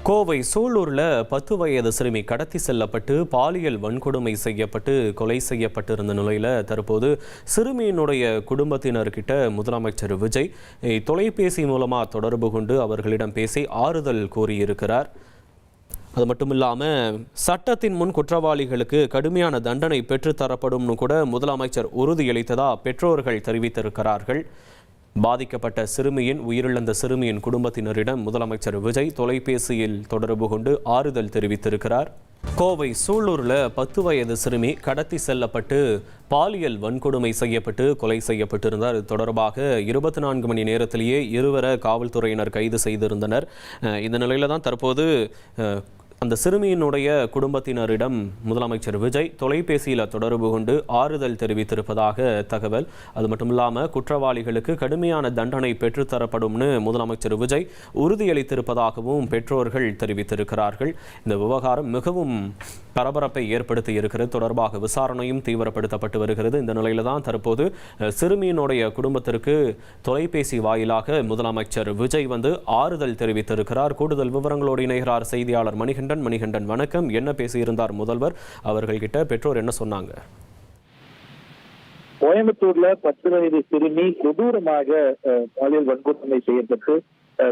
கோவை சூலூரில் 10 வயது சிறுமி கடத்தி செல்லப்பட்டு பாலியல் வன்கொடுமை செய்யப்பட்டு கொலை செய்யப்பட்டிருந்த நிலையில் தற்போது சிறுமியினுடைய குடும்பத்தினர்கிட்ட முதலமைச்சர் விஜய் தொலைபேசி மூலமாக தொடர்பு கொண்டு அவர்களிடம் பேசி ஆறுதல் கூறியிருக்கிறார். அது மட்டும் இல்லாமல் சட்டத்தின் முன் குற்றவாளிகளுக்கு கடுமையான தண்டனை பெற்றுத்தரப்படும் கூட முதலமைச்சர் உறுதியளித்ததா பெற்றோர்கள் தெரிவித்திருக்கிறார்கள். பாதிக்கப்பட்ட சிறுமியின் உயிரிழந்த சிறுமியின் குடும்பத்தினரிடம் முதலமைச்சர் விஜய் தொலைபேசியில் தொடர்பு கொண்டு ஆறுதல் தெரிவித்திருக்கிறார். கோவை சூலூரில் 10 வயது சிறுமி கடத்தி செல்லப்பட்டு பாலியல் வன்கொடுமை செய்யப்பட்டு கொலை செய்யப்பட்டிருந்தார். இது தொடர்பாக 24 மணி நேரத்திலேயே இருவரை காவல்துறையினர் கைது செய்திருந்தனர். இந்த நிலையில தான் தற்போது அந்த சிறுமியினுடைய குடும்பத்தினரிடம் முதலமைச்சர் விஜய் தொலைபேசியில் தொடர்பு கொண்டு ஆறுதல் தெரிவித்திருப்பதாக தகவல். அது மட்டும் இல்லாமல் குற்றவாளிகளுக்கு கடுமையான தண்டனை பெற்றுத்தரப்படும்னு முதலமைச்சர் விஜய் உறுதியளித்திருப்பதாகவும் பெற்றோர்கள் தெரிவித்திருக்கிறார்கள். இந்த விவகாரம் மிகவும் பரபரப்பை ஏற்படுத்தி இருக்கிறது. தொடர்பாக விசாரணையும் தீவிரப்படுத்தப்பட்டு வருகிறது. இந்த நிலையில தான் தற்போது சிறுமியினுடைய குடும்பத்திற்கு தொலைபேசி வாயிலாக முதலமைச்சர் விஜய் ஆறுதல் தெரிவித்திருக்கிறார். கூடுதல் விவரங்களோடு இணைகிறார் செய்தியாளர் மணிகண்டன். வணக்கம். என்ன பேசியிருந்தார் முதல்வர்? அவர்கள்கிட்ட பெற்றோர் என்ன சொன்னாங்க? கோயம்புத்தூர்ல 10 வயது சிறுமி கொடூரமாக பாலியல் வன்கொடுமை செய்யப்பட்டு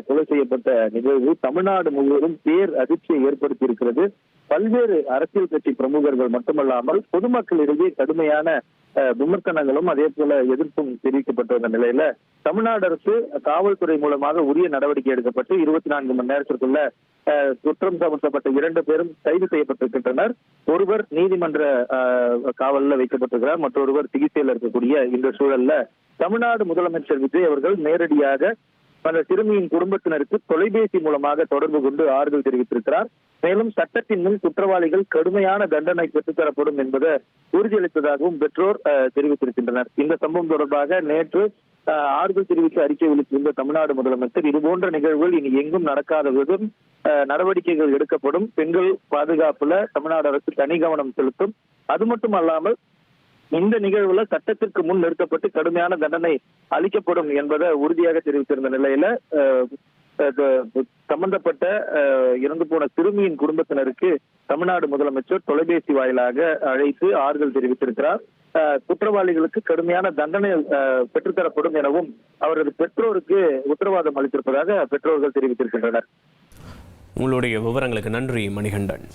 கொலை செய்யப்பட்ட நிகழ்வு தமிழ்நாடு முழுவதும் பேர் அதிர்ச்சியை ஏற்படுத்தி இருக்கிறது. பல்வேறு அரசியல் கட்சி பிரமுகர்கள் மட்டுமல்லாமல் பொதுமக்களிடையே கடுமையான விமர்சனங்களும் அதே போல எதிர்ப்பும் தெரிவிக்கப்பட்ட நிலையில தமிழ்நாடு அரசு காவல்துறை மூலமாக உரிய நடவடிக்கை எடுக்கப்பட்டு 24 மணி நேரத்திற்குள்ள குற்றம் சாட்டப்பட்ட 2 பேரும் கைது செய்யப்பட்டிருக்கின்றனர். ஒருவர் நீதிமன்ற காவலில் வைக்கப்பட்டிருக்கிறார், மற்றொருவர் சிகிச்சையில் இருக்கக்கூடிய இந்த சூழல்ல தமிழ்நாடு முதலமைச்சர் விஜய் அவர்கள் நேரடியாக அந்த சிறுமியின் குடும்பத்தினருக்கு தொலைபேசி மூலமாக தொடர்பு கொண்டு ஆறுதல் தெரிவித்திருக்கிறார். மேலும் சட்டத்தின் முன் குற்றவாளிகள் கடுமையான தண்டனை பெற்றுத்தரப்படும் என்பதை உறுதியளித்ததாகவும் பெற்றோர் தெரிவித்திருக்கின்றனர். இந்த சம்பவம் தொடர்பாக நேற்று ஆறுதல் தெரிவித்து அறிக்கை வெளியிட்டிருந்த தமிழ்நாடு முதலமைச்சர் இதுபோன்ற நிகழ்வுகள் இனி எங்கும் நடக்காத விதம் நடவடிக்கைகள் எடுக்கப்படும், பெண்கள் பாதுகாப்புல தமிழ்நாடு அரசு தனி கவனம் செலுத்தும், அது மட்டும் அல்லாமல் இந்த நிகழ்வுல சட்டத்திற்கு முன் நிறுத்தப்பட்டு கடுமையான தண்டனை அளிக்கப்படும் என்பதை உறுதியாக தெரிவித்திருந்த நிலையில சம்பந்தப்பட்ட இறந்து போன சிறுமியின் குடும்பத்தினருக்கு தமிழ்நாடு முதலமைச்சர் தொலைபேசி வாயிலாக அழைத்து ஆறுதல் தெரிவித்திருக்கிறார். குற்றவாளிகளுக்கு கடுமையான தண்டனை பெற்றுத்தரப்படும் எனவும் அவரது பெற்றோருக்கு உத்தரவாதம் அளித்திருப்பதாக பெற்றோர்கள் தெரிவித்திருக்கின்றனர். உங்களுடைய விவரங்களுக்கு நன்றி மணிகண்டன்.